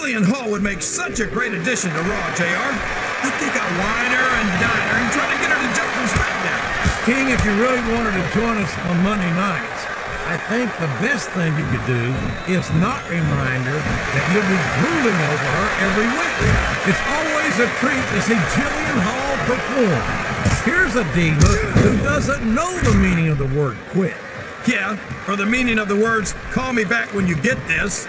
Jillian Hall would make such a great addition to Raw, JR. I think I'll wine her and dine her and try to get her to jump from SmackDown. King, if you really wanted to join us on Monday nights, I think the best thing you could do is not remind her that you'll be drooling over her every week. It's always a treat to see Jillian Hall perform. Here's a dealer who doesn't know the meaning of the word quit. Yeah, or the meaning of the words, call me back when you get this.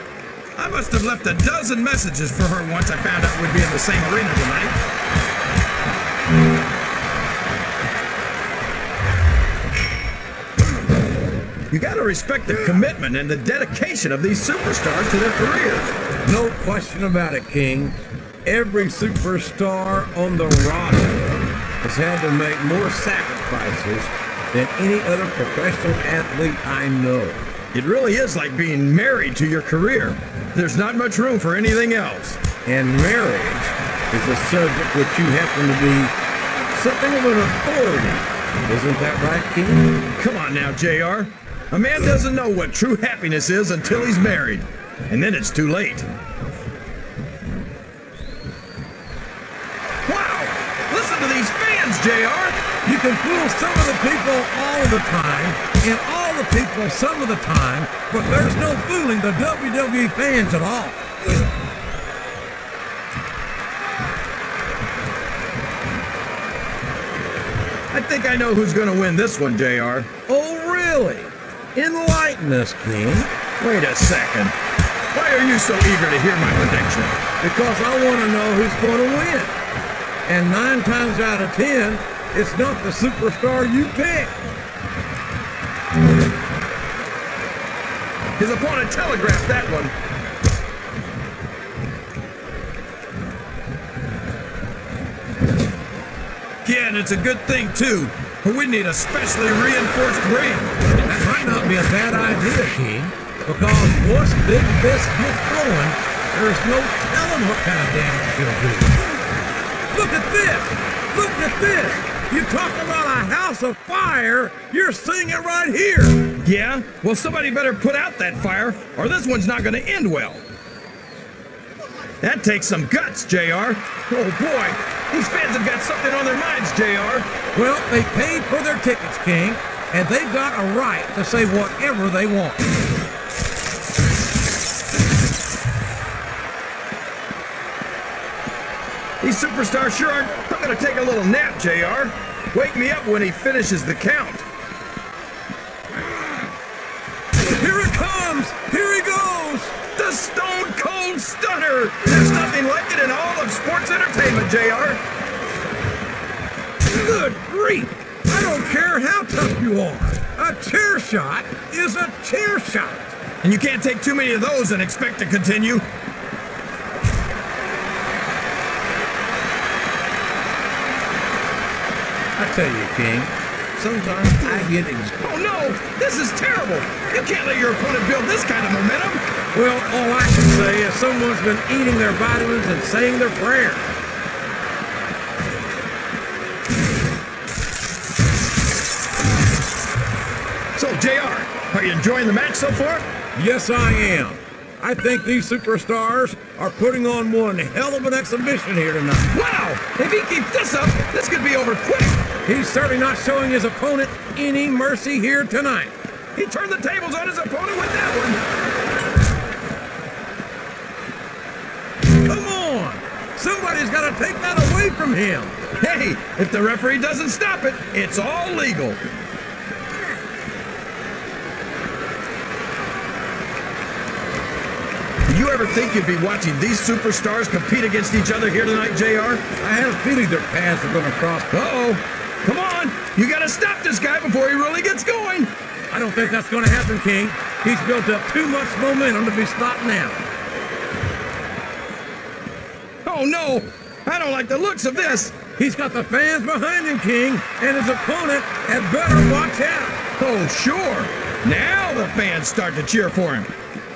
I must have left a dozen messages for her once I found out we'd be in the same arena tonight. You gotta respect the commitment and the dedication of these superstars to their careers. No question about it, King. Every superstar on the roster has had to make more sacrifices than any other professional athlete I know. It really is like being married to your career. There's not much room for anything else. And marriage is a subject which you happen to be something of an authority. Isn't that right, King? Come on now, JR. A man doesn't know what true happiness is until he's married. And then it's too late. Wow! Listen to these fans, JR! You can fool some of the people all the time, and all the people some of the time, but there's no fooling the WWE fans at all. I think I know who's gonna win this one, JR. Oh, really? Enlighten us, King. Wait a second. Why are you so eager to hear my prediction? Because I want to know who's going to win. And 9 times out of 10, it's not the superstar you pick. His opponent telegraphed that one. Yeah, and it's a good thing, too. We need a specially reinforced ring. That might not be a bad idea, King, because once Big Fist gets going, there's no telling what kind of damage he'll do. Look at this! Look at this! You talk about a house of fire, you're seeing it right here! Yeah? Well, somebody better put out that fire, or this one's not gonna end well. That takes some guts, JR. Oh boy, these fans have got something on their minds, JR. Well, they paid for their tickets, King, and they've got a right to say whatever they want. These superstars sure aren't. I'm gonna take a little nap, JR. Wake me up when he finishes the count. Here it comes! Here he goes! The Stone Cold Stunner! There's nothing like it in all of sports entertainment, JR. Good grief! I don't care how tough you are. A chair shot is a chair shot. And you can't take too many of those and expect to continue. I tell you, King, sometimes I get exhausted. Oh no! This is terrible! You can't let your opponent build this kind of momentum! Well, all I can say is someone's been eating their vitamins and saying their prayers. So, JR, are you enjoying the match so far? Yes, I am. I think these superstars are putting on one hell of an exhibition here tonight. Wow! If he keeps this up, this could be over quick! He's certainly not showing his opponent any mercy here tonight. He turned the tables on his opponent with that one. Come on! Somebody's got to take that away from him. Hey, if the referee doesn't stop it, it's all legal. Did you ever think you'd be watching these superstars compete against each other here tonight, JR? I had a feeling their paths are going to cross. Uh-oh. Come on. You got to stop this guy before he really gets going. I don't think that's going to happen, King. He's built up too much momentum to be stopped now. Oh, no. I don't like the looks of this. He's got the fans behind him, King, and his opponent had better watch out. Oh, sure. Now the fans start to cheer for him.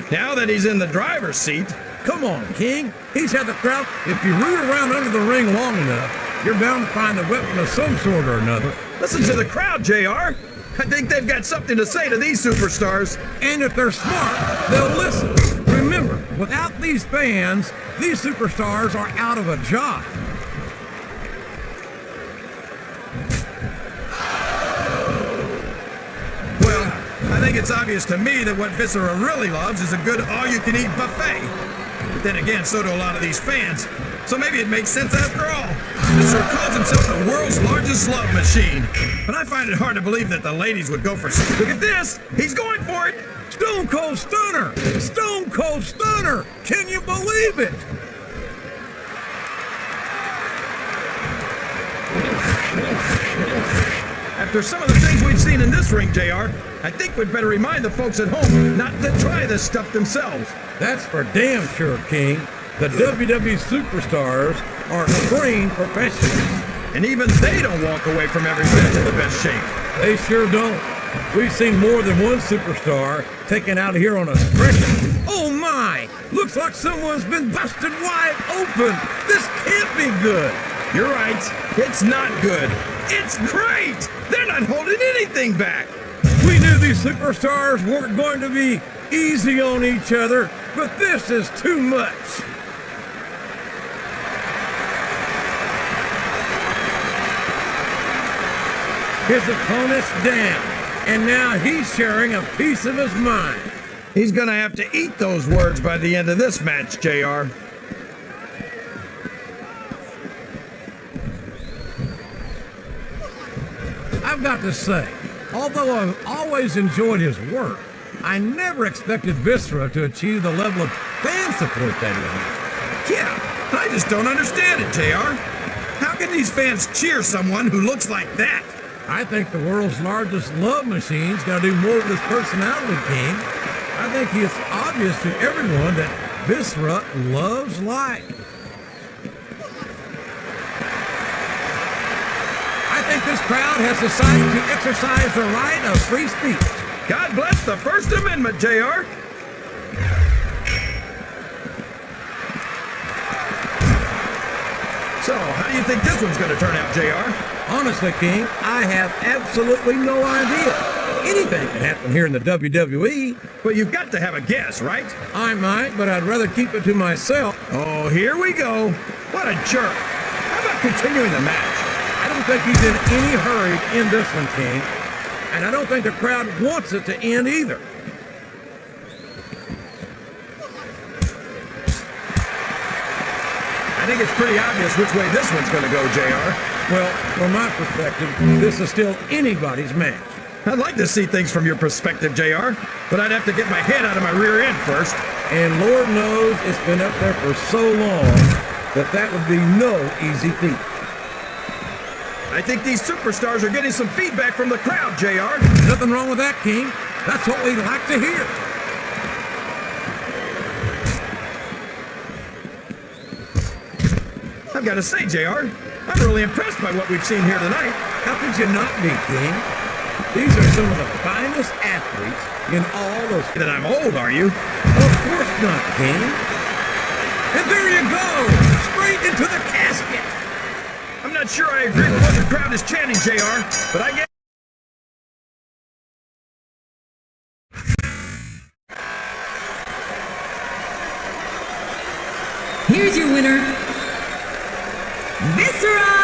Now that he's in the driver's seat. Come on, King. He's had the crowd. If you root around under the ring long enough, you're bound to find a weapon of some sort or another. Listen to the crowd, JR. I think they've got something to say to these superstars. And if they're smart, they'll listen. Remember, Without these fans, these superstars are out of a job. Well, I think it's obvious to me that what Viscera really loves is a good all-you-can-eat buffet. But then again, so do a lot of these fans. So maybe it makes sense after all. Viscera calls himself the world's largest love machine. But I find it hard to believe that the ladies would go for... Look at this! He's going for it! Stone Cold Stunner! Stone Cold Stunner! Can you believe it? After some of the things we've seen in this ring, JR, I think we'd better remind the folks at home not to try this stuff themselves. That's for damn sure, King. The WWE superstars are trained professionals. And even they don't walk away from every match in the best shape. They sure don't. We've seen more than one superstar taken out of here on a stretcher. Oh my! Looks like someone's been busted wide open. This can't be good. You're right. It's not good. It's great! They're not holding anything back. We knew these superstars weren't going to be easy on each other, but this is too much. His opponent's down, and now he's sharing a piece of his mind. He's gonna have to eat those words by the end of this match, JR. I've got to say, although I've always enjoyed his work, I never expected Viscera to achieve the level of fan support that he has. Yeah, I just don't understand it, JR. How can these fans cheer someone who looks like that? I think the world's largest love machine's got to do more with his personality, King. I think it's obvious to everyone that Viscera loves life. I think this crowd has decided to exercise the right of free speech. God bless the First Amendment, JR. So, how do you think this one's going to turn out, JR? Honestly, King, I have absolutely no idea. Anything can happen here in the WWE. But you've got to have a guess, right? I might, but I'd rather keep it to myself. Oh, here we go. What a jerk. How about continuing the match? I don't think he's in any hurry to end this one, King. And I don't think the crowd wants it to end either. I think it's pretty obvious which way this one's going to go, JR. Well, from my perspective, this is still anybody's match. I'd like to see things from your perspective, JR, but I'd have to get my head out of my rear end first. And Lord knows it's been up there for so long that that would be no easy feat. I think these superstars are getting some feedback from the crowd, JR. Nothing wrong with that, King. That's what we'd like to hear. I've got to say, JR, I'm really impressed by what we've seen here tonight. How could you not be, King? These are some of the finest athletes in all of... That I'm old, are you? Of course not, King. And there you go! Straight into the casket! I'm not sure I agree with what the crowd is chanting, JR, but I get... Here's your winner, Viscera!